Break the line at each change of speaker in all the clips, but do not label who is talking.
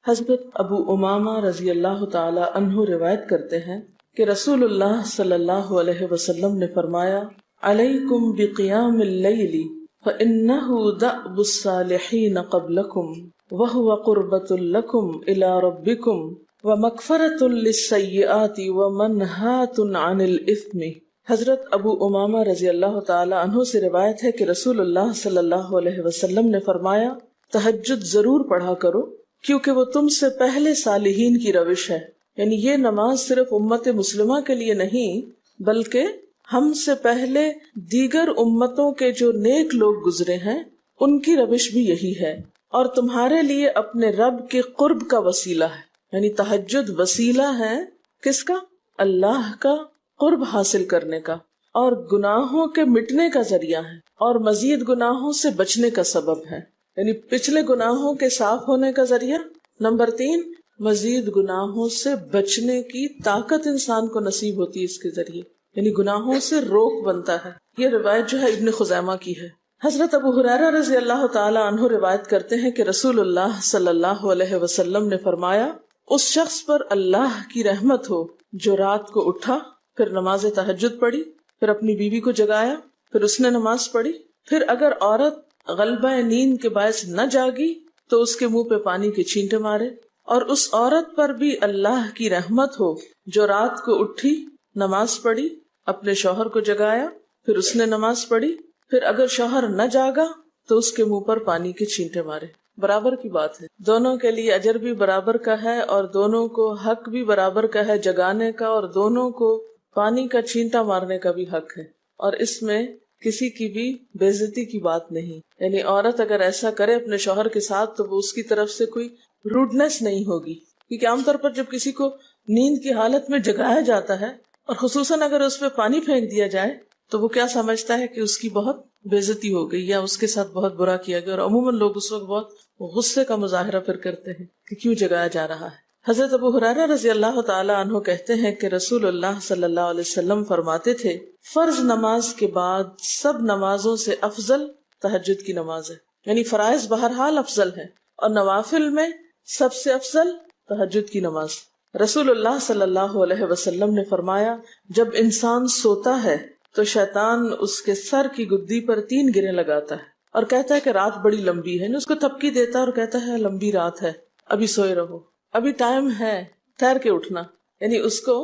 حضرت ابو امامہ رضی اللہ تعالی عنہ روایت کرتے ہیں کہ رسول اللہ صلی اللہ علیہ وسلم نے فرمایا، علیکم بقیام اللیل فإنہ دأب الصالحین قبلکم وہو قربۃ لکم الی ربکم ومغفرۃ للسیئات ومنہاۃ عن الاثم۔ حضرت ابو امامہ رضی اللہ تعالی عنہ سے روایت ہے کہ رسول اللہ صلی اللہ علیہ وسلم نے فرمایا، تہجد ضرور پڑھا کرو کیونکہ وہ تم سے پہلے صالحین کی روش ہے۔ یعنی یہ نماز صرف امت مسلمہ کے لیے نہیں بلکہ ہم سے پہلے دیگر امتوں کے جو نیک لوگ گزرے ہیں ان کی روش بھی یہی ہے، اور تمہارے لیے اپنے رب کے قرب کا وسیلہ ہے۔ یعنی تہجد وسیلہ ہے کس کا؟ اللہ کا قرب حاصل کرنے کا، اور گناہوں کے مٹنے کا ذریعہ ہے، اور مزید گناہوں سے بچنے کا سبب ہے۔ یعنی پچھلے گناہوں کے صاف ہونے کا ذریعہ، نمبر 3 مزید گناہوں سے بچنے کی طاقت انسان کو نصیب ہوتی ہے اس کے ذریعے، یعنی گناہوں سے روک بنتا ہے۔ یہ روایت جو ہے ابن خزیمہ کی ہے۔ حضرت ابو ہریرہ رضی اللہ تعالی عنہ روایت کرتے ہیں کہ رسول اللہ صلی اللہ علیہ وسلم نے فرمایا، اس شخص پر اللہ کی رحمت ہو جو رات کو اٹھا، پھر نماز تہجد پڑھی، پھر اپنی بیوی کو جگایا، پھر اس نے نماز پڑھی، پھر اگر عورت غلبہ نیند کے باعث نہ جاگی تو اس کے منہ پہ پانی کے چھینٹے مارے، اور اس عورت پر بھی اللہ کی رحمت ہو جو رات کو اٹھی، نماز پڑھی، اپنے شوہر کو جگایا، پھر اس نے نماز پڑھی، پھر اگر شوہر نہ جاگا تو اس کے منہ پر پانی کے چھینٹے مارے۔ برابر کی بات ہے، دونوں کے لیے اجر بھی برابر کا ہے، اور دونوں کو حق بھی برابر کا ہے جگانے کا، اور دونوں کو پانی کا چھینٹا مارنے کا بھی حق ہے، اور اس میں کسی کی بھی بے عزتی کی بات نہیں۔ یعنی عورت اگر ایسا کرے اپنے شوہر کے ساتھ تو وہ اس کی طرف سے کوئی روڈنس نہیں ہوگی، کیونکہ عام طور پر جب کسی کو نیند کی حالت میں جگایا جاتا ہے اور خصوصاً اگر اس پہ پانی پھینک دیا جائے تو وہ کیا سمجھتا ہے کہ اس کی بہت بے عزتی ہو گئی یا اس کے ساتھ بہت برا کیا گیا، اور عموماً لوگ اس وقت بہت غصے کا مظاہرہ پھر کرتے ہیں کہ کیوں جگایا جا رہا ہے۔ حضرت ابو ہریرہ رضی اللہ تعالی عنہ کہتے ہیں کہ رسول اللہ صلی اللہ علیہ وسلم فرماتے تھے، فرض نماز کے بعد سب نمازوں سے افضل تہجد کی نماز ہے۔ یعنی فرائض بہرحال افضل ہے، اور نوافل میں سب سے افضل تہجد کی نماز۔ رسول اللہ صلی اللہ علیہ وسلم نے فرمایا، جب انسان سوتا ہے تو شیطان اس کے سر کی گدی پر 3 گریں لگاتا ہے اور کہتا ہے کہ رات بڑی لمبی ہے، اس کو تھپکی دیتا ہے اور کہتا ہے لمبی رات ہے، ابھی سوئے رہو، ابھی ٹائم ہے، ٹھہر کے اٹھنا، یعنی اس کو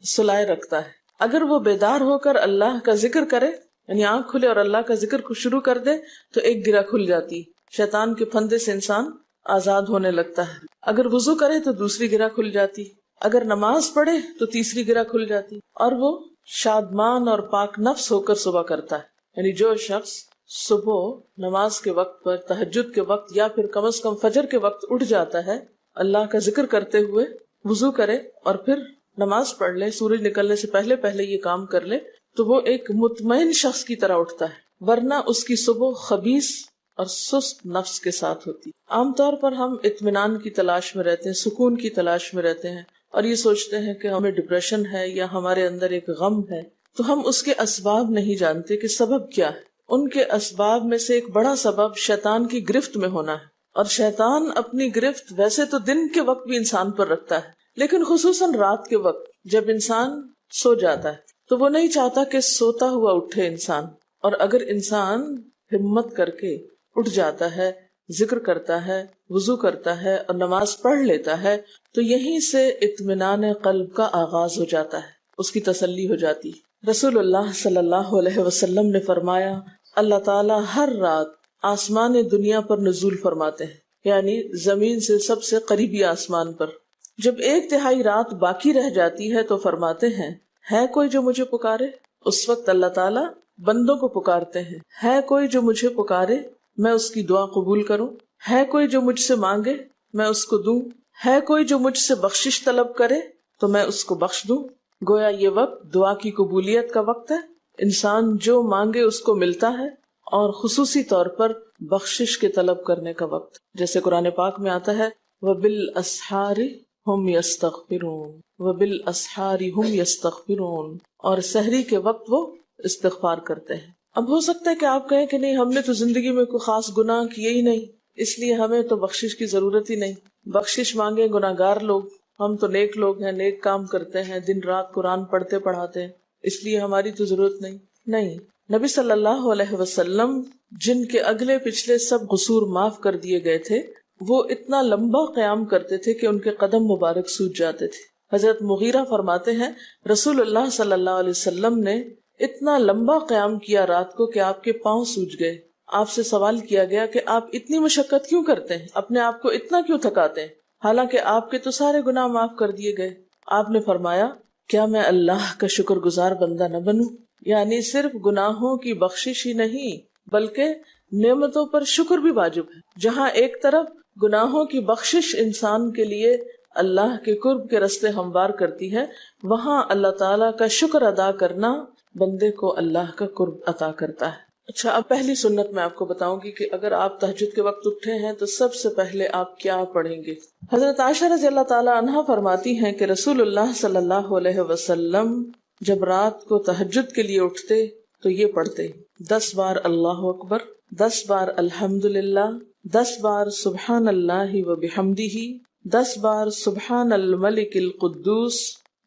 سلائے رکھتا ہے۔ اگر وہ بیدار ہو کر اللہ کا ذکر کرے، یعنی آنکھ کھلے اور اللہ کا ذکر کو شروع کر دے تو ایک گرہ کھل جاتی، شیطان کے پھندے سے انسان آزاد ہونے لگتا ہے۔ اگر وضو کرے تو دوسری گرہ کھل جاتی، اگر نماز پڑھے تو تیسری گرہ کھل جاتی، اور وہ شادمان اور پاک نفس ہو کر صبح کرتا ہے۔ یعنی جو شخص صبح نماز کے وقت پر، تہجد کے وقت، یا پھر کم از کم فجر کے وقت اٹھ جاتا ہے، اللہ کا ذکر کرتے ہوئے وضو کرے اور پھر نماز پڑھ لے، سورج نکلنے سے پہلے پہلے یہ کام کر لے تو وہ ایک مطمئن شخص کی طرح اٹھتا ہے، ورنہ اس کی صبح خبیث اور سست نفس کے ساتھ ہوتی۔ عام طور پر ہم اطمینان کی تلاش میں رہتے ہیں، سکون کی تلاش میں رہتے ہیں، اور یہ سوچتے ہیں کہ ہمیں ڈپریشن ہے یا ہمارے اندر ایک غم ہے، تو ہم اس کے اسباب نہیں جانتے کہ سبب کیا ہے۔ ان کے اسباب میں سے ایک بڑا سبب شیطان کی گرفت میں ہونا ہے، اور شیطان اپنی گرفت ویسے تو دن کے وقت بھی انسان پر رکھتا ہے، لیکن خصوصاً رات کے وقت جب انسان سو جاتا ہے تو وہ نہیں چاہتا کہ سوتا ہوا اٹھے انسان، اور اگر انسان ہمت کر کے اٹھ جاتا ہے، ذکر کرتا ہے، وضو کرتا ہے اور نماز پڑھ لیتا ہے تو یہیں سے اطمینان قلب کا آغاز ہو جاتا ہے، اس کی تسلی ہو جاتی۔ رسول اللہ صلی اللہ علیہ وسلم نے فرمایا، اللہ تعالیٰ ہر رات آسمان دنیا پر نزول فرماتے ہیں، یعنی زمین سے سب سے قریبی آسمان پر۔ جب 1/3 رات باقی رہ جاتی ہے تو فرماتے ہیں، ہے کوئی جو مجھے پکارے؟ اس وقت اللہ تعالیٰ بندوں کو پکارتے ہیں، ہے کوئی جو مجھے پکارے میں اس کی دعا قبول کروں، ہے کوئی جو مجھ سے مانگے میں اس کو دوں، ہے کوئی جو مجھ سے بخشش طلب کرے تو میں اس کو بخش دوں۔ گویا یہ وقت دعا کی قبولیت کا وقت ہے، انسان جو مانگے اس کو ملتا ہے، اور خصوصی طور پر بخشش کے طلب کرنے کا وقت، جیسے قرآن پاک میں آتا ہے، وَبِالْأَسْحَارِ هُمْ يَسْتَغْفِرُونَ وَبِالْأَسْحَارِ هُمْ يَسْتَغْفِرُونَ، اور سحری کے وقت وہ استغفار کرتے ہیں۔ اب ہو سکتا ہے کہ آپ کہیں کہ نہیں، ہم نے تو زندگی میں کوئی خاص گناہ کیے ہی نہیں، اس لیے ہمیں تو بخشش کی ضرورت ہی نہیں۔ بخشش مانگے گناہگار لوگ، ہم تو نیک لوگ ہیں، نیک کام کرتے ہیں، دن رات قرآن پڑھتے پڑھاتے ہیں، اس لیے ہماری تو ضرورت نہیں۔ نبی صلی اللہ علیہ وسلم جن کے اگلے پچھلے سب قصور معاف کر دیے گئے تھے، وہ اتنا لمبا قیام کرتے تھے کہ ان کے قدم مبارک سوج جاتے تھے۔ حضرت مغیرہ فرماتے ہیں رسول اللہ صلی اللہ علیہ وسلم نے اتنا لمبا قیام کیا رات کو کہ آپ کے پاؤں سوج گئے۔ آپ سے سوال کیا گیا کہ آپ اتنی مشقت کیوں کرتے ہیں، اپنے آپ کو اتنا کیوں تھکاتے ہیں، حالانکہ آپ کے تو سارے گناہ معاف کر دیے گئے۔ آپ نے فرمایا کیا میں اللہ کا شکر گزار بندہ نہ بنوں؟ یعنی صرف گناہوں کی بخشش ہی نہیں بلکہ نعمتوں پر شکر بھی واجب ہے۔ جہاں ایک طرف گناہوں کی بخشش انسان کے لیے اللہ کے قرب کے راستے ہموار کرتی ہے، وہاں اللہ تعالیٰ کا شکر ادا کرنا بندے کو اللہ کا قرب عطا کرتا ہے۔ اچھا، اب پہلی سنت میں آپ کو بتاؤں گی کہ اگر آپ تہجد کے وقت اٹھے ہیں تو سب سے پہلے آپ کیا پڑھیں گے۔ حضرت عائشہ رضی اللہ تعالی عنہا فرماتی ہیں کہ رسول اللہ صلی اللہ علیہ وسلم جب رات کو تہجد کے لیے اٹھتے تو یہ پڑھتے 10 بار اللہ اکبر، 10 بار الحمدللہ، 10 بار سبحان اللہ و بحمدہ، 10 بار سبحان الملک القدوس،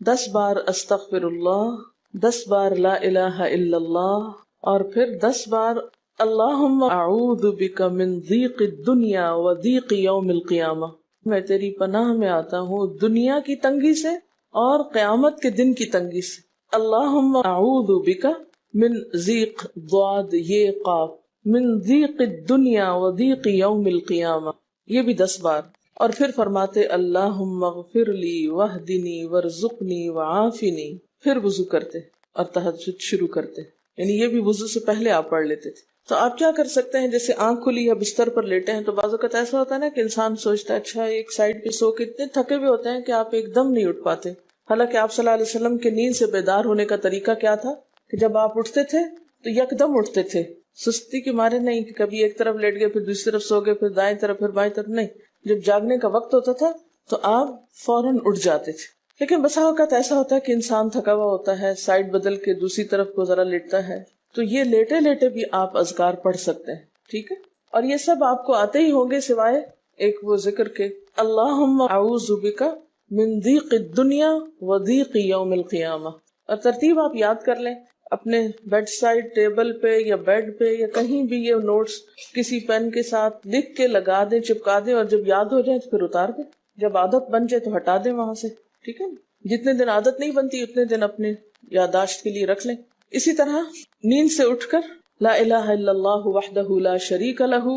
10 بار استغفر اللہ، 10 بار لا الہ الا اللہ، اور پھر 10 بار اللہم اعوذ بک من ضیق الدنیا و ضیق یوم القیامہ، میں تیری پناہ میں آتا ہوں دنیا کی تنگی سے اور قیامت کے دن کی تنگی سے۔ اللہم اعوذ بک من ضیق ضاد یہ قاف من ضیق الدنیا و ضیق یوم القیامہ، یہ بھی 10 بار۔ اور پھر فرماتے اللہم اغفر لی واہدنی وارزقنی وعافنی، پھر وضو کرتے اور تہجد شروع کرتے، یعنی یہ بھی وضو سے پہلے آپ پڑھ لیتے تھے۔ تو آپ کیا کر سکتے ہیں، جیسے آنکھ کھلی یا بستر پر لیٹے ہیں تو بعض اوقات ایسا ہوتا ہے نا کہ انسان سوچتا ہے اچھا ایک سائڈ پہ سو کے اتنے تھکے ہوئے ہوتے ہیں کہ آپ ایک دم نہیں اٹھ پاتے۔ حالانکہ آپ صلی اللہ علیہ وسلم کے نیند سے بیدار ہونے کا طریقہ کیا تھا کہ جب آپ اٹھتے تھے تو یکدم اٹھتے تھے، سستی کے مارے نہیں کہ کبھی ایک طرف لیٹ گئے پھر دوسری طرف سو گئے پھر دائیں طرف پھر بائیں طرف، نہیں، جب جاگنے کا وقت ہوتا تھا تو آپ فوراً اٹھ جاتے تھے۔ لیکن بسا اوقات ایسا ہوتا ہے کہ انسان تھکا ہوا ہوتا ہے، سائڈ بدل کے دوسری طرف کو ذرا لیٹتا ہے، تو یہ لیٹے لیٹے بھی آپ اذکار پڑھ سکتے ہیں، ٹھیک ہے؟ اور یہ سب آپ کو آتے ہی ہوں گے سوائے ایک وہ ذکر کے اللہم اعوذ بک من ضیق الدنیا و ضیق یوم القیامہ، اور ترتیب آپ یاد کر لیں اپنے بیڈ سائڈ ٹیبل پہ یا بیڈ پہ یا کہیں بھی، یہ نوٹس کسی پین کے ساتھ لکھ کے لگا دیں، چپکا دیں، اور جب یاد ہو جائے تو پھر اتار دیں، جب عادت بن جائے تو ہٹا دیں وہاں سے، ٹھیک ہے؟ جتنے دن عادت نہیں بنتی اتنے دن اپنے یادداشت کے لیے رکھ لیں۔ اسی طرح نیند سے اٹھ کر لا الہ الا اللہ وحدہ لا شریک لہ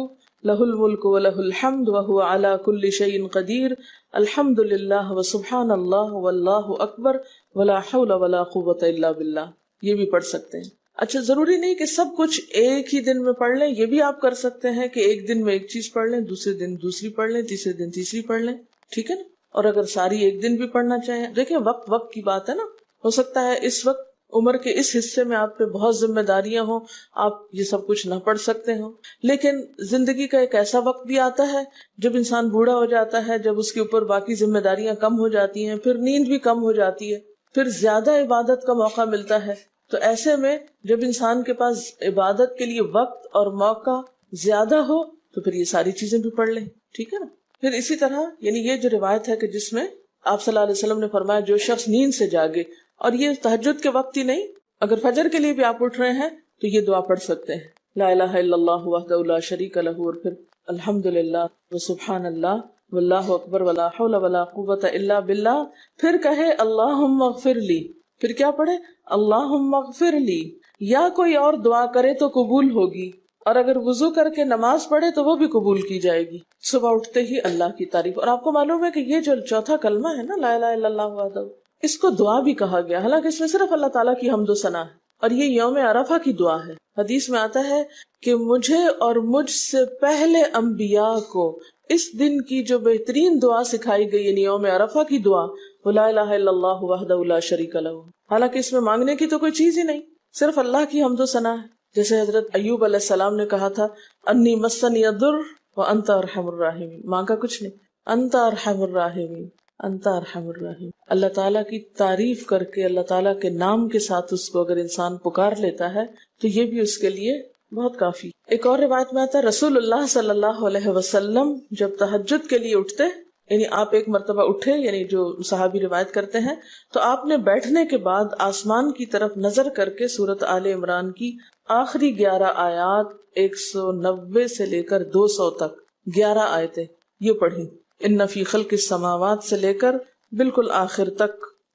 لہ الملک ولہ الحمد وہو علی کل شیء قدیر الحمد للہ وسبحان اللہ واللہ اکبر ولا حول ولا قوۃ الا باللہ، یہ بھی پڑھ سکتے ہیں۔ اچھا، ضروری نہیں کہ سب کچھ ایک ہی دن میں پڑھ لیں، یہ بھی آپ کر سکتے ہیں کہ ایک دن میں ایک چیز پڑھ لیں، دوسرے دن دوسری پڑھ لیں، تیسرے دن تیسری پڑھ لیں، ٹھیک ہے نا؟ اور اگر ساری ایک دن بھی پڑھنا چاہیں، دیکھیں وقت کی بات ہے نا، ہو سکتا ہے اس وقت عمر کے اس حصے میں آپ پہ بہت ذمہ داریاں ہوں، آپ یہ سب کچھ نہ پڑھ سکتے ہوں، لیکن زندگی کا ایک ایسا وقت بھی آتا ہے جب انسان بوڑھا ہو جاتا ہے، جب اس کے اوپر باقی ذمہ داریاں کم ہو جاتی ہیں، پھر نیند بھی کم ہو جاتی ہے، پھر زیادہ عبادت کا موقع ملتا ہے، تو ایسے میں جب انسان کے پاس عبادت کے لیے وقت اور موقع زیادہ ہو تو پھر یہ ساری چیزیں بھی پڑھ لیں، ٹھیک ہے نا؟ پھر اسی طرح یعنی یہ جو روایت ہے کہ جس میں آپ صلی اللہ علیہ وسلم نے فرمایا جو شخص نیند سے جاگے، اور یہ تہجد کے وقت ہی نہیں، اگر فجر کے لیے بھی آپ اٹھ رہے ہیں تو یہ دعا پڑھ سکتے ہیں، لا الہ الا اللہ وحدہ لا شریک لہ، اور پھر الحمدللہ وسبحان اللہ واللہ اکبر ولا حول ولا قوۃ الا باللہ، پھر کہے اللہم اغفر لی، پھر کیا پڑھے اللہم اغفر لی، یا کوئی اور دعا کرے تو قبول ہوگی، اور اگر وضو کر کے نماز پڑھے تو وہ بھی قبول کی جائے گی۔ صبح اٹھتے ہی اللہ کی تعریف، اور آپ کو معلوم ہے کہ یہ جو چوتھا کلمہ ہے نا لا الہ الا اللہ وحدہ، اس کو دعا بھی کہا گیا، حالانکہ اس میں صرف اللہ تعالیٰ کی حمد و ثنا ہے، اور یہ یوم عرفہ کی دعا ہے۔ حدیث میں آتا ہے کہ مجھے اور مجھ سے پہلے انبیاء کو اس دن کی جو بہترین دعا سکھائی گئی، یعنی یوم عرفہ کی دعا، وہ لا الہ الا اللہ وحدہ لا شریک لہ، حالانکہ اس میں مانگنے کی تو کوئی چیز ہی نہیں، صرف اللہ کی حمد و ثنا ہے۔ جیسے حضرت ایوب علیہ السلام نے کہا تھا انی مسنی الضر وانت ارحم الراحمین، مانگا کچھ نہیں، انت ارحم الراحمین، انت ارحم الراحمین۔ اللہ تعالیٰ کی تعریف کر کے، اللہ تعالیٰ کے نام کے ساتھ اس کو اگر انسان پکار لیتا ہے تو یہ بھی اس کے لیے بہت کافی۔ ایک اور روایت میں آتا ہے رسول اللہ صلی اللہ علیہ وسلم جب تہجد کے لیے اٹھتے یعنی آپ ایک مرتبہ اٹھے، یعنی جو صحابی روایت کرتے ہیں، تو آپ نے بیٹھنے کے بعد آسمان کی طرف نظر کر کے سورۃ آل عمران کی آخری 11 آیات 190 سے لے کر 200 تک 11 آیتیں یہ پڑھی، ان فی خلق السماوات سے لے کر بالکل آخر تک.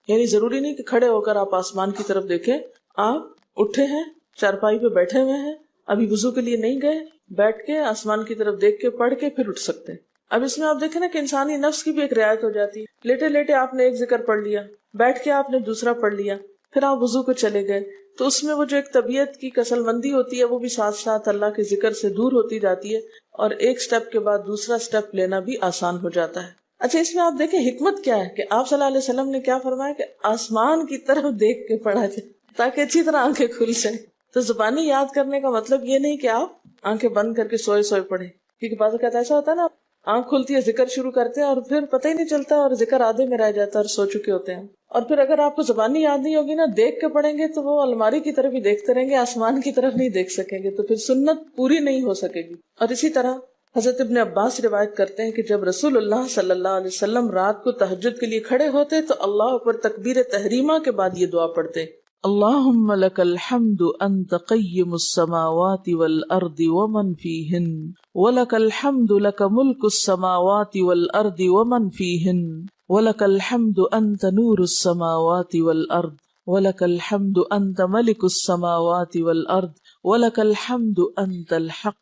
یعنی ضروری نہیں کہ کھڑے ہو کر آپ آسمان کی طرف دیکھیں، آپ اٹھے ہیں، چارپائی پہ بیٹھے ہوئے ہیں، ابھی وضو کے لیے نہیں گئے، بیٹھ کے آسمان کی طرف دیکھ کے پڑھ کے پھر اٹھ سکتے ہیں. اب اس میں آپ دیکھیں نا کہ انسانی نفس کی بھی ایک رعایت ہو جاتی ہے. لیٹے لیٹے آپ نے ایک ذکر پڑھ لیا، بیٹھ کے آپ نے دوسرا پڑھ لیا، پھر آپ وضو کو چلے گئے، تو اس میں وہ جو ایک طبیعت کی کسل مندی ہوتی ہے وہ بھی ساتھ ساتھ اللہ کے ذکر سے دور ہوتی جاتی ہے، اور ایک سٹیپ کے بعد دوسرا سٹیپ لینا بھی آسان ہو جاتا ہے. اچھا، اس میں آپ دیکھیں حکمت کیا ہے کہ آپ صلی اللہ علیہ وسلم نے کیا فرمایا کہ آسمان کی طرف دیکھ کے پڑھا جائے تاکہ اچھی طرح آنکھیں کھل جائیں. تو زبانی یاد کرنے کا مطلب یہ نہیں کہ آپ آنکھیں بند کر کے سوئے سوئے پڑھیں، کیونکہ بعض اوقات ایسا ہوتا ہے نا، آنکھ کھلتی ہے، ذکر شروع کرتے ہیں اور پھر پتہ ہی نہیں چلتا اور ذکر آدھے میں رہ جاتا ہے اور سو چکے ہوتے ہیں. اور پھر اگر آپ کو زبانی یاد نہیں ہوگی نا، دیکھ کے پڑھیں گے تو وہ الماری کی طرف ہی دیکھتے رہیں گے، آسمان کی طرف نہیں دیکھ سکیں گے، تو پھر سنت پوری نہیں ہو سکے گی. اور اسی طرح حضرت ابن عباس روایت کرتے ہیں کہ جب رسول اللہ صلی اللہ علیہ وسلم رات کو تہجد کے لیے کھڑے ہوتے تو اللہ اکبر تکبیر تحریمہ کے بعد یہ دعا پڑھتے: اللہم لک الحمد انت قیم السماوات والارض ومن فیہن ولک الحمد لک ملک السماوات والارض ومن فیہن ولک الحمد انت نور السماوات والارض ولک الحمد انت ملک السماوات والارض ولک الحمد انت الحق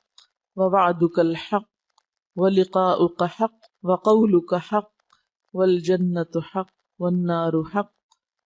ووعدك الحق ولقاؤك حق وقولك حق والجنة حق والنار حق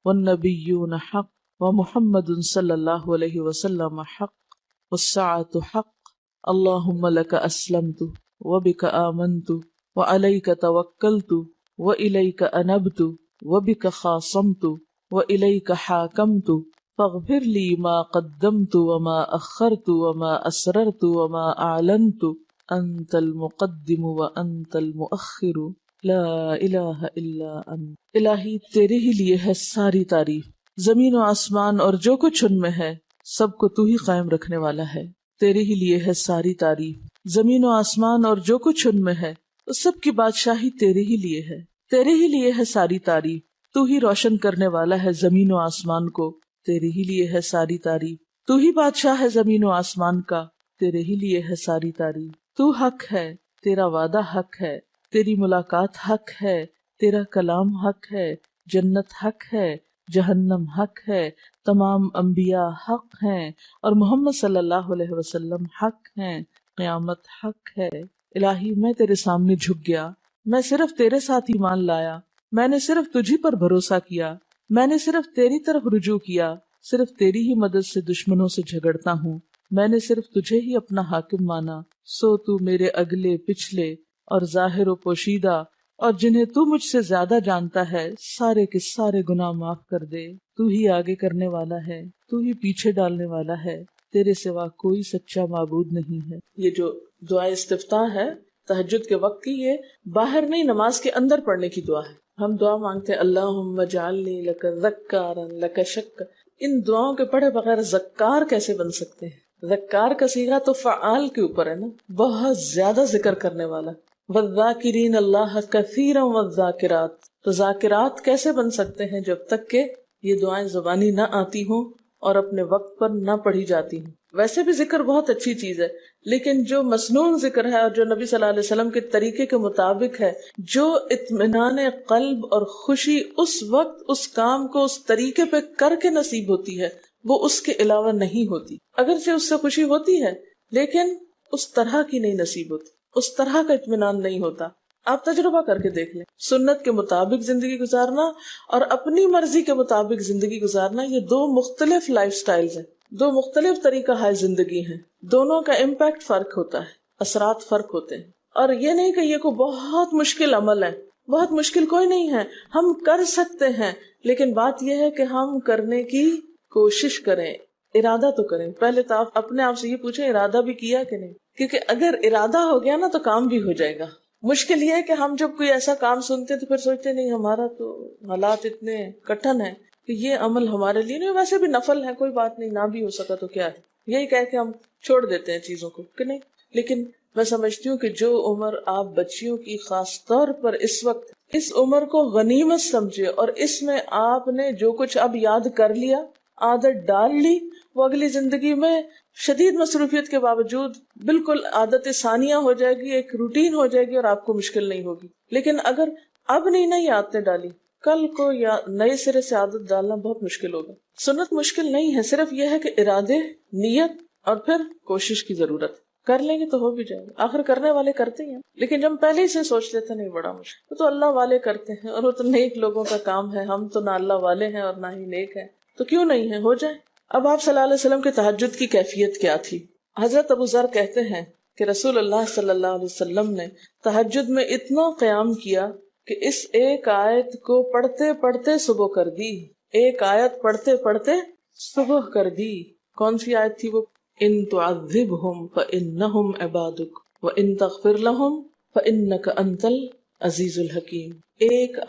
والنبيون حق ومحمد صلی اللہ علیہ وسلم حق والساعة حق اللهم لك أسلمت وبك آمنت وعليك توكلت وإليك أنبت وبك خاصمت وإليك حاكمت فاغفر لي ما قدمت وما أخرت وما أسررت وما أعلنت أنت المقدم وأنت المؤخر لا الہ الا انت. الہی تیرے ہی لیے ہے ساری تعریف، زمین و آسمان اور جو کچھ ان میں ہے سب کو تو ہی قائم رکھنے والا ہے. تیرے ہی لیے ہے ساری تعریف، زمین و آسمان اور جو کچھ ان میں ہے اس سب کی بادشاہی تیرے ہی لیے ہے. تیرے ہی لیے ہے ساری تعریف، تو ہی روشن کرنے والا ہے زمین و آسمان کو. تیرے ہی لیے ہے ساری تعریف، تو ہی بادشاہ ہے زمین و آسمان کا. تیرے ہی لیے ہے ساری تعریف. تو حق ہے، تیرا وعدہ حق ہے، تیری ملاقات حق ہے، تیرا کلام حق ہے، جنت حق ہے، جہنم حق ہے، تمام انبیاء حق ہیں اور محمد صلی اللہ علیہ وسلم حق ہیں، قیامت حق ہے. الہی میں تیرے سامنے جھک گیا، میں صرف تیرے ساتھ ایمان لایا، میں نے صرف تجھی پر بھروسہ کیا، میں نے صرف تیری طرف رجوع کیا، صرف تیری ہی مدد سے دشمنوں سے جھگڑتا ہوں، میں نے صرف تجھے ہی اپنا حاکم مانا. سو تو میرے اگلے پچھلے اور ظاہر و پوشیدہ اور جنہیں تو مجھ سے زیادہ جانتا ہے سارے کے سارے گناہ معاف کر دے. تو ہی آگے کرنے والا ہے، تو ہی پیچھے ڈالنے والا ہے، تیرے سوا کوئی سچا معبود نہیں ہے. یہ جو دعا استفتاح ہے تہجد کے وقت کی، یہ باہر نہیں نماز کے اندر پڑھنے کی دعا ہے. ہم دعا مانگتے ہیں اللہم اجعلنی لک ذکارا لک شکارا. ان دعاؤں کے پڑھے بغیر ذکار کیسے بن سکتے ہیں؟ ذکار کا صیغہ تو فعال کے اوپر ہے نا، بہت زیادہ ذکر کرنے والا. والذاکرین اللہ کثیرا والذاکرات. تو ذاکرات کیسے بن سکتے ہیں جب تک کہ یہ دعائیں زبانی نہ آتی ہوں اور اپنے وقت پر نہ پڑھی جاتی ہوں. ویسے بھی ذکر بہت اچھی چیز ہے، لیکن جو مسنون ذکر ہے اور جو نبی صلی اللہ علیہ وسلم کے طریقے کے مطابق ہے، جو اطمینان قلب اور خوشی اس وقت اس کام کو اس طریقے پہ کر کے نصیب ہوتی ہے، وہ اس کے علاوہ نہیں ہوتی. اگرچہ اس سے خوشی ہوتی ہے لیکن اس طرح کی نہیں نصیب ہوتی، اس طرح کا اطمینان نہیں ہوتا. آپ تجربہ کر کے دیکھ لیں، سنت کے مطابق زندگی گزارنا اور اپنی مرضی کے مطابق زندگی گزارنا، یہ دو مختلف لائف سٹائلز ہیں، دو مختلف طریقہ ہائے زندگی ہیں. دونوں کا امپیکٹ فرق ہوتا ہے، اثرات فرق ہوتے ہیں. اور یہ نہیں کہ یہ کوئی بہت مشکل عمل ہے، بہت مشکل کوئی نہیں ہے، ہم کر سکتے ہیں. لیکن بات یہ ہے کہ ہم کرنے کی کوشش کریں، ارادہ تو کریں. پہلے تو آپ اپنے آپ سے یہ پوچھیں ارادہ بھی کیا کہ نہیں، کیونکہ اگر ارادہ ہو گیا نا تو کام بھی ہو جائے گا. مشکل یہ ہے کہ ہم جب کوئی ایسا کام سنتے تو پھر سوچتے نہیں ہمارا تو حالات اتنے کٹھن ہیں کہ یہ عمل ہمارے لیے نہیں. ویسے بھی نفل ہے، کوئی بات نہیں، نہ بھی ہو سکا تو کیا ہے، یہی کہہ کے ہم چھوڑ دیتے ہیں چیزوں کو کہ نہیں. لیکن میں سمجھتی ہوں کہ جو عمر آپ بچیوں کی خاص طور پر اس وقت اس عمر کو غنیمت سمجھے اور اس میں آپ نے جو کچھ اب یاد کر لیا، عادت ڈال لی، وہ اگلی زندگی میں شدید مصروفیت کے باوجود بالکل عادت ثانیہ ہو جائے گی، ایک روٹین ہو جائے گی اور آپ کو مشکل نہیں ہوگی. لیکن اگر اب نہیں عادتیں ڈالی، کل کو یا نئے سرے سے عادت ڈالنا بہت مشکل ہوگا. سنت مشکل نہیں ہے، صرف یہ ہے کہ ارادے، نیت اور پھر کوشش کی ضرورت. کر لیں گے تو ہو بھی جائے گا، آخر کرنے والے کرتے ہیں. لیکن جب ہم پہلے ہی سے سوچ لیتے نہیں بڑا مشکل، وہ تو اللہ والے کرتے ہیں اور وہ تو نیک لوگوں کا کام ہے، ہم تو نہ اللہ والے ہیں اور نہ ہی نیک ہیں، تو کیوں نہیں ہے، ہو جائے. اب آپ صلی اللہ علیہ وسلم کے تہجد کی کیفیت کیا تھی؟ حضرت ابو ذر کہتے ہیں کہ رسول اللہ صلی اللہ علیہ وسلم نے تہجد میں اتنا قیام کیا کہ اس ایک آیت کو پڑھتے پڑھتے صبح کر دی. ایک آیت پڑھتے پڑھتے صبح کر دی. کون سی آیت تھی وہ؟ ان تعذبہم فانہم عبادک وان تغفر لہم فانک انت العزیز الحکیم. ایک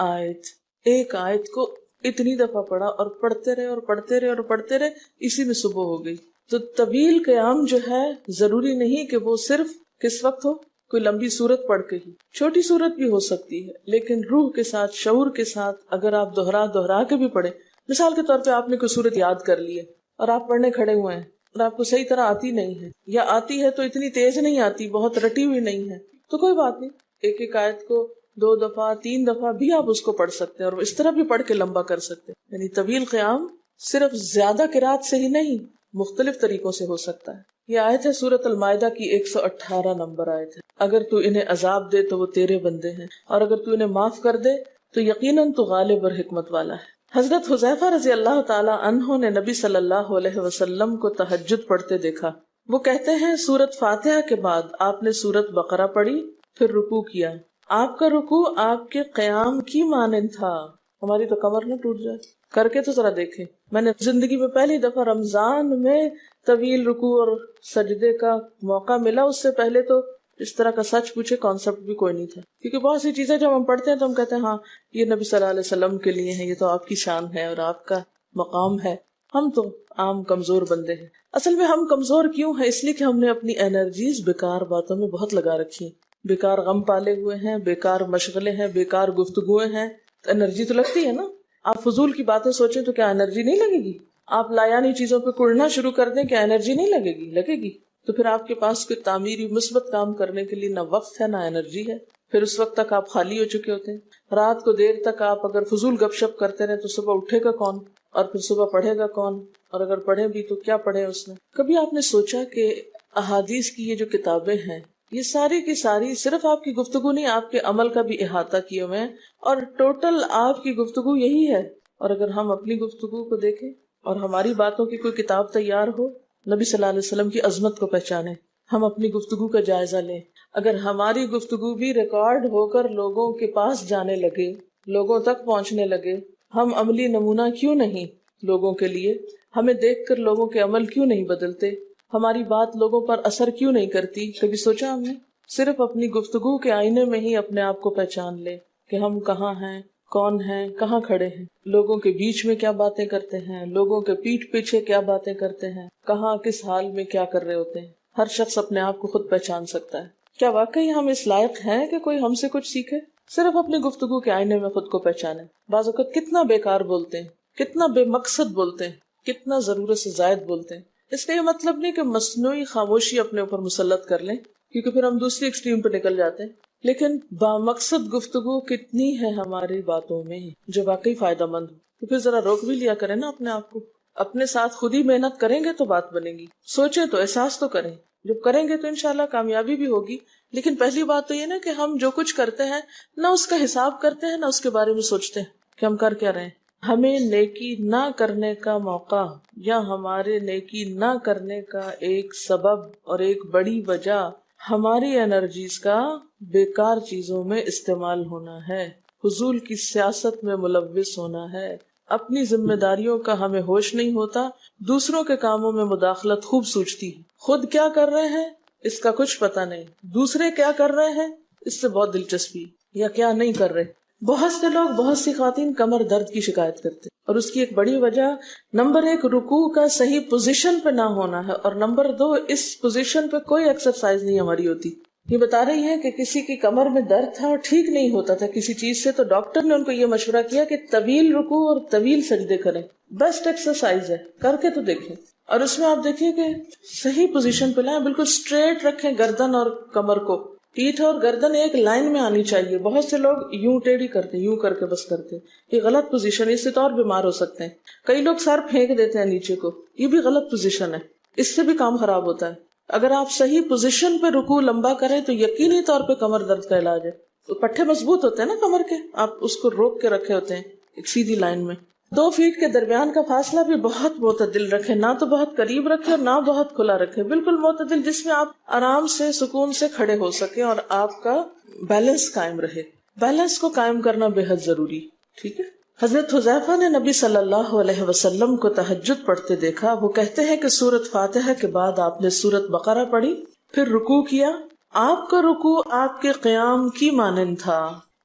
آیت کو اتنی دفعہ پڑھا اور پڑھتے رہے اور پڑھتے رہے اور پڑھتے رہے، اسی میں صبح ہو گئی. تو طویل قیام جو ہے ضروری نہیں کہ وہ صرف کس وقت ہو، کوئی لمبی سورت پڑھ کے ہی، چھوٹی سورت بھی ہو سکتی ہے، لیکن روح کے ساتھ، شعور کے ساتھ اگر آپ دوہرا کے بھی پڑھیں. مثال کے طور پہ آپ نے کوئی سورت یاد کر لی ہے اور آپ پڑھنے کھڑے ہوئے ہیں اور آپ کو صحیح طرح آتی نہیں ہے، یا آتی ہے تو اتنی تیز نہیں آتی، بہت رٹی ہوئی نہیں ہے، تو کوئی بات نہیں، ایک آیت کو 2 دفعہ 3 دفعہ بھی آپ اس کو پڑھ سکتے ہیں اور اس طرح بھی پڑھ کے لمبا کر سکتے ہیں. یعنی طویل قیام صرف زیادہ قرات سے ہی نہیں، مختلف طریقوں سے ہو سکتا ہے. یہ آیت ہے سورۃ المائدہ کی 118 نمبر آیت ہے. اگر تو انہیں عذاب دے تو وہ تیرے بندے ہیں، اور اگر تو انہیں معاف کر دے تو یقیناً تو غالب اور حکمت والا ہے. حضرت حذیفہ رضی اللہ تعالی عنہ نے نبی صلی اللہ علیہ وسلم کو تہجد پڑھتے دیکھا. وہ کہتے ہیں سورۃ فاتحہ کے بعد آپ نے سورۃ بقرہ پڑھی، پھر رکوع کیا. آپ کا رکوع آپ کے قیام کی مانند تھا. ہماری تو کمر نہ ٹوٹ جائے. کر کے تو ذرا دیکھیں. میں نے زندگی میں پہلی دفعہ رمضان میں طویل رکوع اور سجدے کا موقع ملا. اس سے پہلے تو اس طرح کا سچ پوچھے کانسیپٹ بھی کوئی نہیں تھا، کیونکہ بہت سی چیزیں جب ہم پڑھتے ہیں تو ہم کہتے ہیں ہاں یہ نبی صلی اللہ علیہ وسلم کے لیے ہے، یہ تو آپ کی شان ہے اور آپ کا مقام ہے. ہم تو عام کمزور بندے ہیں. اصل میں ہم کمزور کیوں ہیں؟ اس لیے کہ ہم نے اپنی انرجیز بیکار باتوں میں بہت لگا رکھی، بیکار غم پالے ہوئے ہیں، بیکار مشغلے ہیں، بیکار گفتگویں ہیں. تو انرجی تو لگتی ہے نا. آپ فضول کی باتیں سوچیں تو کیا انرجی نہیں لگے گی؟ آپ لایانی چیزوں پہ کڑنا شروع کر دیں، کیا انرجی نہیں لگے گی؟ لگے گی. تو پھر آپ کے پاس کوئی تعمیری مثبت کام کرنے کے لیے نہ وقت ہے نہ انرجی ہے. پھر اس وقت تک آپ خالی ہو چکے ہوتے ہیں. رات کو دیر تک آپ اگر فضول گپ شپ کرتے رہے تو صبح اٹھے گا کون، اور پھر صبح پڑھے گا کون، اور اگر پڑھے بھی تو کیا پڑھے اس میں. کبھی آپ نے سوچا کہ احادیث کی یہ جو کتابیں ہیں یہ ساری کی ساری صرف آپ کی گفتگو نہیں، آپ کے عمل کا بھی احاطہ کیے ہوئے ہیں، اور ٹوٹل آپ کی گفتگو یہی ہے. اور اگر ہم اپنی گفتگو کو دیکھیں اور ہماری باتوں کی کوئی کتاب تیار ہو، نبی صلی اللہ علیہ وسلم کی عظمت کو پہچانیں، ہم اپنی گفتگو کا جائزہ لیں. اگر ہماری گفتگو بھی ریکارڈ ہو کر لوگوں کے پاس جانے لگے، لوگوں تک پہنچنے لگے، ہم عملی نمونہ کیوں نہیں لوگوں کے لیے؟ ہمیں دیکھ کر لوگوں کے عمل کیوں نہیں بدلتے؟ ہماری بات لوگوں پر اثر کیوں نہیں کرتی؟ کبھی سوچا ہم نے؟ صرف اپنی گفتگو کے آئینے میں ہی اپنے آپ کو پہچان لے کہ ہم کہاں ہیں، کون ہیں، کہاں کھڑے ہیں، لوگوں کے بیچ میں کیا باتیں کرتے ہیں، لوگوں کے پیٹھ پیچھے کیا باتیں کرتے ہیں، کہاں کس حال میں کیا کر رہے ہوتے ہیں. ہر شخص اپنے آپ کو خود پہچان سکتا ہے. کیا واقعی ہم اس لائق ہیں کہ کوئی ہم سے کچھ سیکھے؟ صرف اپنی گفتگو کے آئینے میں خود کو پہچانے. بعض اوقات کتنا بیکار بولتے ہیں، کتنا بے مقصد بولتے ہیں، کتنا ضرورت سے زائد بولتے ہیں. اس کا یہ مطلب نہیں کہ مصنوعی خاموشی اپنے اوپر مسلط کر لیں، کیونکہ پھر ہم دوسری ایکسٹریم پہ نکل جاتے ہیں. لیکن بامقصد گفتگو کتنی ہے ہماری باتوں میں جو واقعی فائدہ مند ہو، تو پھر ذرا روک بھی لیا کریں نا اپنے آپ کو. اپنے ساتھ خود ہی محنت کریں گے تو بات بنے گی. سوچیں تو، احساس تو کریں. جب کریں گے تو انشاءاللہ کامیابی بھی ہوگی. لیکن پہلی بات تو یہ نا کہ ہم جو کچھ کرتے ہیں نہ اس کا حساب کرتے ہیں، نہ اس کے بارے میں سوچتے ہیں کہ ہم کر کیا رہے ہیں. ہمیں نیکی نہ کرنے کا موقع یا ہمارے نیکی نہ کرنے کا ایک سبب اور ایک بڑی وجہ ہماری انرجیز کا بیکار چیزوں میں استعمال ہونا ہے، فضول کی سیاست میں ملوث ہونا ہے. اپنی ذمہ داریوں کا ہمیں ہوش نہیں ہوتا، دوسروں کے کاموں میں مداخلت خوب سوچتی ہے. خود کیا کر رہے ہیں اس کا کچھ پتہ نہیں، دوسرے کیا کر رہے ہیں اس سے بہت دلچسپی، یا کیا نہیں کر رہے. بہت سے لوگ، بہت سی خواتین کمر درد کی شکایت کرتے ہیں، اور اس کی ایک بڑی وجہ نمبر 1 رکوع کا صحیح پوزیشن پہ نہ ہونا ہے، اور نمبر 2 اس پوزیشن پہ کوئی ایکسرسائز نہیں ہماری ہوتی. یہ بتا رہی ہیں کہ کسی کی کمر میں درد تھا اور ٹھیک نہیں ہوتا تھا کسی چیز سے، تو ڈاکٹر نے ان کو یہ مشورہ کیا کہ طویل رکوع اور طویل سجدے کریں، بیسٹ ایکسرسائز ہے، کر کے تو دیکھیں۔ اور اس میں آپ دیکھیے کہ صحیح پوزیشن پہ لائیں، بالکل اسٹریٹ رکھیں گردن اور کمر کو، پیٹھ اور گردن ایک لائن میں آنی چاہیے۔ بہت سے لوگ یوں ٹیڑھی کرتے ہیں، یوں کر کے بس کرتے ہیں، یہ غلط پوزیشن ہے، اس سے تو اور بیمار ہو سکتے ہیں۔ کئی لوگ سر پھینک دیتے ہیں نیچے کو، یہ بھی غلط پوزیشن ہے، اس سے بھی کام خراب ہوتا ہے۔ اگر آپ صحیح پوزیشن پہ رکوع لمبا کریں تو یقینی طور پہ کمر درد کا علاج ہے۔ تو پٹھے مضبوط ہوتے ہیں نا کمر کے، آپ اس کو روک کے رکھے ہوتے ہیں ایک سیدھی لائن میں۔ 2 فیٹ کے درمیان کا فاصلہ بھی بہت معتدل رکھیں، نہ تو بہت قریب رکھیں اور نہ بہت کھلا رکھیں، بالکل معتدل، جس میں آپ آرام سے سکون سے کھڑے ہو سکیں اور آپ کا بیلنس قائم رہے۔ بیلنس کو قائم کرنا بے حد ضروری، ٹھیک ہے۔ حضرت حذیفہ نے نبی صلی اللہ علیہ وسلم کو تہجد پڑھتے دیکھا، وہ کہتے ہیں کہ سورۃ فاتحہ کے بعد آپ نے سورۃ بقرہ پڑھی، پھر رکوع کیا۔ آپ کا رکوع آپ کے قیام کی مانند تھا،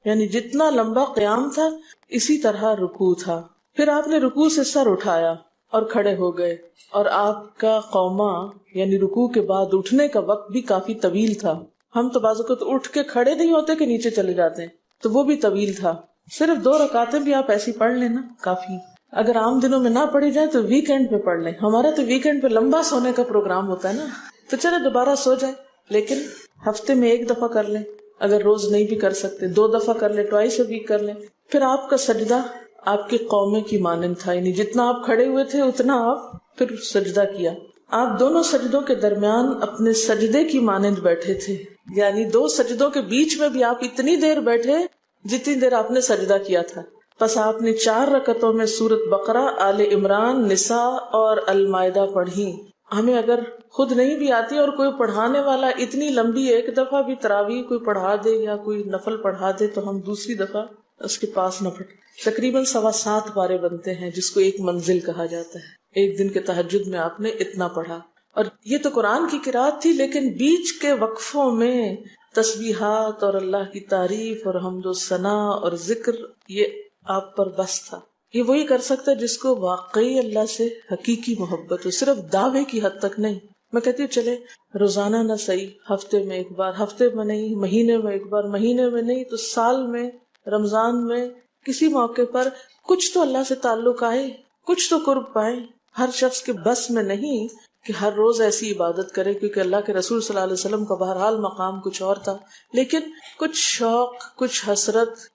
یعنی جتنا لمبا قیام تھا اسی طرح رکوع تھا۔ پھر آپ نے رکوع سے سر اٹھایا اور کھڑے ہو گئے، اور آپ کا قوما یعنی رکوع کے بعد اٹھنے کا وقت بھی کافی طویل تھا۔ ہم تو بعض اوقات اٹھ کے کھڑے نہیں ہوتے کہ نیچے چلے جاتے ہیں، تو وہ بھی طویل تھا۔ صرف 2 رکعتیں بھی آپ ایسی پڑھ لینا کافی، اگر عام دنوں میں نہ پڑھی جائے تو ویکینڈ پہ پڑھ لیں۔ ہمارا تو ویکینڈ پہ لمبا سونے کا پروگرام ہوتا ہے نا، تو چلے دوبارہ سو جائیں، لیکن ہفتے میں 1 دفعہ کر لیں، اگر روز نہیں بھی کر سکتے 2 دفعہ کر لیں، ٹوائس اے ویک کر لیں۔ پھر آپ کا سجدہ آپ کے قومے کی مانند تھا، یعنی جتنا آپ کھڑے ہوئے تھے اتنا آپ پھر سجدہ کیا۔ آپ دونوں سجدوں کے درمیان اپنے سجدے کی مانند بیٹھے تھے، یعنی 2 سجدوں کے بیچ میں بھی آپ اتنی دیر بیٹھے جتنی دیر آپ نے سجدہ کیا تھا۔ پس آپ نے 4 رکعتوں میں سورۃ بقرہ، آل عمران، نساء اور المائدہ پڑھی۔ ہمیں اگر خود نہیں بھی آتی اور کوئی پڑھانے والا اتنی لمبی ایک دفعہ بھی تراویح کوئی پڑھا دے یا کوئی نفل پڑھا دے تو ہم دوسری دفعہ اس کے پاس نہ پڑھیں۔ تقریباً 7.25 پارے بنتے ہیں، جس کو ایک منزل کہا جاتا ہے۔ ایک دن کے تہجد میں آپ نے اتنا پڑھا، اور یہ تو قرآن کی قرات تھی، لیکن بیچ کے وقفوں میں تسبیحات اور اللہ کی تعریف اور حمد و ثنا اور ذکر، یہ آپ پر بس تھا۔ یہ وہی کر سکتا ہے جس کو واقعی اللہ سے حقیقی محبت ہو، صرف دعوے کی حد تک نہیں۔ میں کہتی ہوں چلے روزانہ نہ صحیح، ہفتے میں 1 بار، ہفتے میں نہیں، مہینے میں 1 بار، مہینے میں نہیں تو سال میں، رمضان میں، کسی موقع پر کچھ تو اللہ سے تعلق آئے، کچھ تو قرب پائیں۔ ہر شخص کے بس میں نہیں کہ ہر روز ایسی عبادت کرے، کیونکہ اللہ کے رسول صلی اللہ علیہ وسلم کا بہرحال مقام کچھ اور تھا، لیکن کچھ شوق، کچھ حسرت،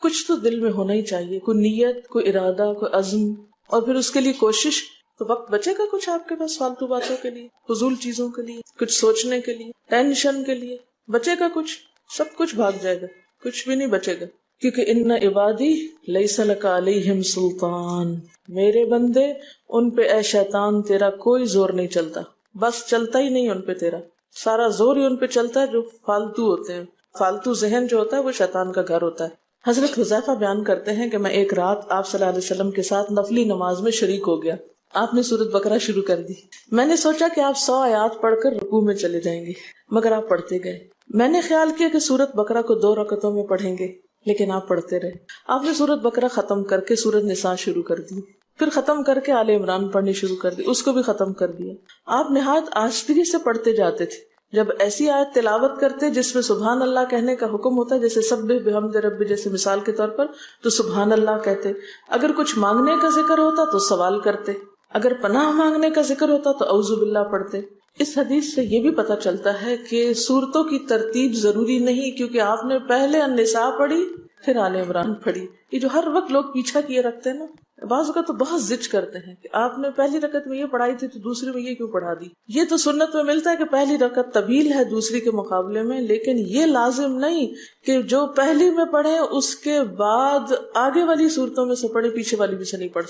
کچھ تو دل میں ہونا ہی چاہیے، کوئی نیت، کوئی ارادہ، کوئی عزم، اور پھر اس کے لیے کوشش۔ تو وقت بچے گا کچھ آپ کے پاس فالتو باتوں کے لیے، فضول چیزوں کے لیے، کچھ سوچنے کے لیے، ٹینشن کے لیے بچے گا کچھ؟ سب کچھ بھاگ جائے گا، کچھ بھی نہیں بچے گا، کیونکہ ان عبادی لیس لک علیہم سلطان، میرے بندے ان پہ اے شیطان تیرا کوئی زور نہیں چلتا، بس چلتا ہی نہیں ان پہ تیرا، سارا زور ہی ان پہ چلتا ہے جو فالتو ہوتے ہیں۔ فالتو ذہن جو ہوتا ہے وہ شیطان کا گھر ہوتا ہے۔ حضرت حذیفہ بیان کرتے ہیں کہ میں ایک رات آپ صلی اللہ علیہ وسلم کے ساتھ نفلی نماز میں شریک ہو گیا، آپ نے سورۃ بقرہ شروع کر دی۔ میں نے سوچا کہ آپ 100 آیات پڑھ کر رکوع میں چلے جائیں گے، مگر آپ پڑھتے گئے۔ میں نے خیال کیا کہ سورۃ بقرہ کو 2 رکعتوں میں پڑھیں گے، لیکن آپ پڑھتے رہے۔ آپ نے سورۃ بقرہ ختم کر کے سورۃ نساء شروع کر دی، پھر ختم کر کے آل عمران پڑھنی شروع کر دی، اس کو بھی ختم کر دیا۔ آپ نہایت آہستگی سے پڑھتے جاتے تھے۔ جب ایسی آیت تلاوت کرتے جس میں سبحان اللہ کہنے کا حکم ہوتا ہے، جیسے سبح بحمد رب، جیسے مثال کے طور پر، تو سبحان اللہ کہتے۔ اگر کچھ مانگنے کا ذکر ہوتا تو سوال کرتے، اگر پناہ مانگنے کا ذکر ہوتا تو اعوذ باللہ پڑھتے۔ اس حدیث سے یہ بھی پتہ چلتا ہے کہ سورتوں کی ترتیب ضروری نہیں، کیونکہ آپ نے پہلے النساء پڑھی پھر آل عمران پڑھی۔ یہ جو ہر وقت لوگ پیچھا کیے رکھتے ہیں نا، بعض اوقات تو بہت ضد کرتے ہیں کہ آپ نے پہلی رکعت میں یہ پڑھائی تھی تو دوسری میں یہ کیوں پڑھا دی۔ یہ تو سنت میں ملتا ہے کہ پہلی رکعت طویل ہے دوسری کے مقابلے میں، لیکن یہ لازم نہیں کہ جو پہلی میں پڑھے اس کے بعد آگے والی صورتوں میں سے پڑھے، پیچھے والی بھی سے نہیں پڑھ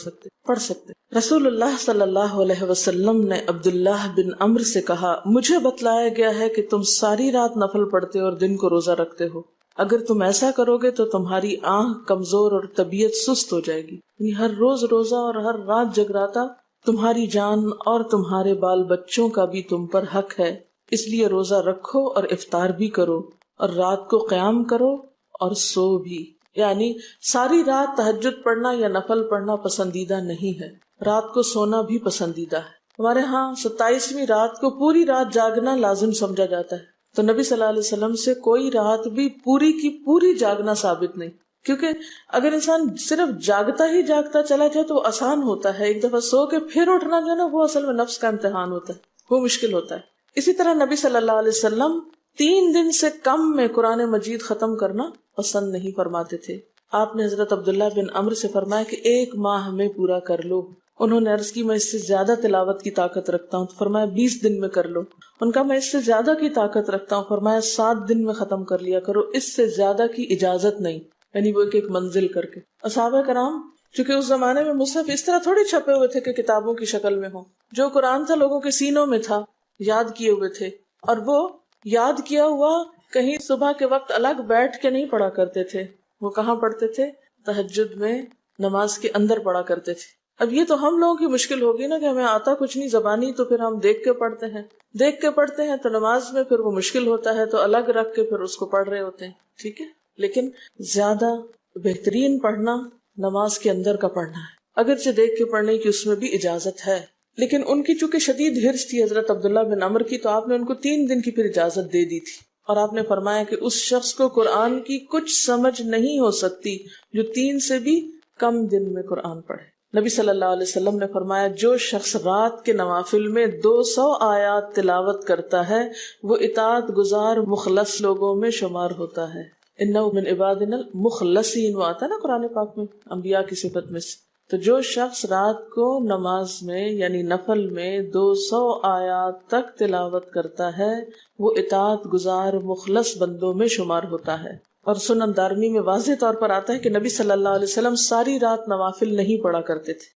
سکتے۔ رسول اللہ صلی اللہ علیہ وسلم نے عبداللہ بن عمرو سے کہا، مجھے بتلایا گیا ہے کہ تم ساری رات نفل پڑھتے اور دن کو روزہ رکھتے ہو، اگر تم ایسا کرو گے تو تمہاری آنکھ کمزور اور طبیعت سست ہو جائے گی۔ یعنی ہر روز روزہ اور ہر رات جگراتا تمہاری جان اور تمہارے بال بچوں کا بھی تم پر حق ہے، اس لیے روزہ رکھو اور افطار بھی کرو، اور رات کو قیام کرو اور سو بھی۔ یعنی ساری رات تہجد پڑھنا یا نفل پڑھنا پسندیدہ نہیں ہے، رات کو سونا بھی پسندیدہ ہے۔ ہمارے ہاں 27ویں رات کو پوری رات جاگنا لازم سمجھا جاتا ہے، تو نبی صلی اللہ علیہ وسلم سے کوئی رات بھی پوری کی پوری جاگنا ثابت نہیں، کیونکہ اگر انسان صرف جاگتا ہی جاگتا چلا جائے تو وہ آسان ہوتا ہے، ایک دفعہ سو کے پھر اٹھنا جو ہے نا وہ اصل میں نفس کا امتحان ہوتا ہے، وہ مشکل ہوتا ہے۔ اسی طرح نبی صلی اللہ علیہ وسلم 3 دن سے کم میں قرآن مجید ختم کرنا پسند نہیں فرماتے تھے۔ آپ نے حضرت عبداللہ بن عمرو سے فرمایا کہ 1 ماہ میں پورا کر لو۔ انہوں نے عرض کی میں اس سے زیادہ تلاوت کی طاقت رکھتا ہوں، تو فرمایا 20 دن میں کر لو۔ ان کا میں اس سے زیادہ کی طاقت رکھتا ہوں، فرمایا 7 دن میں ختم کر لیا کرو، اس سے زیادہ کی اجازت نہیں، یعنی وہ ایک منزل کر کے۔ صحابہ کرام چونکہ اس زمانے میں مصحف اس طرح تھوڑی چھپے ہوئے تھے کہ کتابوں کی شکل میں ہوں، جو قرآن تھا لوگوں کے سینوں میں تھا، یاد کیے ہوئے تھے، اور وہ یاد کیا ہوا کہیں صبح کے وقت الگ بیٹھ کے نہیں پڑھا کرتے تھے، وہ کہاں پڑھتے تھے؟ تہجد میں نماز کے اندر پڑھا کرتے تھے۔ اب یہ تو ہم لوگوں کی مشکل ہوگی نا کہ ہمیں آتا کچھ نہیں زبانی، تو پھر ہم دیکھ کے پڑھتے ہیں تو نماز میں پھر وہ مشکل ہوتا ہے تو الگ رکھ کے پھر اس کو پڑھ رہے ہوتے ہیں، ٹھیک ہے۔ لیکن زیادہ بہترین پڑھنا نماز کے اندر کا پڑھنا ہے، اگرچہ دیکھ کے پڑھنے کی اس میں بھی اجازت ہے، لیکن ان کی چونکہ شدید حرص تھی حضرت عبداللہ بن عمرو کی، تو آپ نے ان کو 3 دن کی پھر اجازت دے دی تھی، اور آپ نے فرمایا کہ اس شخص کو قرآن کی کچھ سمجھ نہیں ہو سکتی جو 3 سے بھی کم دن میں قرآن پڑھے۔ نبی صلی اللہ علیہ وسلم نے فرمایا جو شخص رات کے نوافل میں 200 آیات تلاوت کرتا ہے وہ اطاعت گزار مخلص لوگوں میں شمار ہوتا ہے۔ انہ من عبادنا المخلصین، وہ آتا ہے نا قرآن پاک میں انبیاء کی صفت میں سے۔ تو جو شخص رات کو نماز میں یعنی نفل میں 200 آیات تک تلاوت کرتا ہے وہ اطاعت گزار مخلص بندوں میں شمار ہوتا ہے۔ اور سنن دارمی میں واضح طور پر آتا ہے کہ نبی صلی اللہ علیہ وسلم ساری رات نوافل نہیں پڑھا کرتے تھے،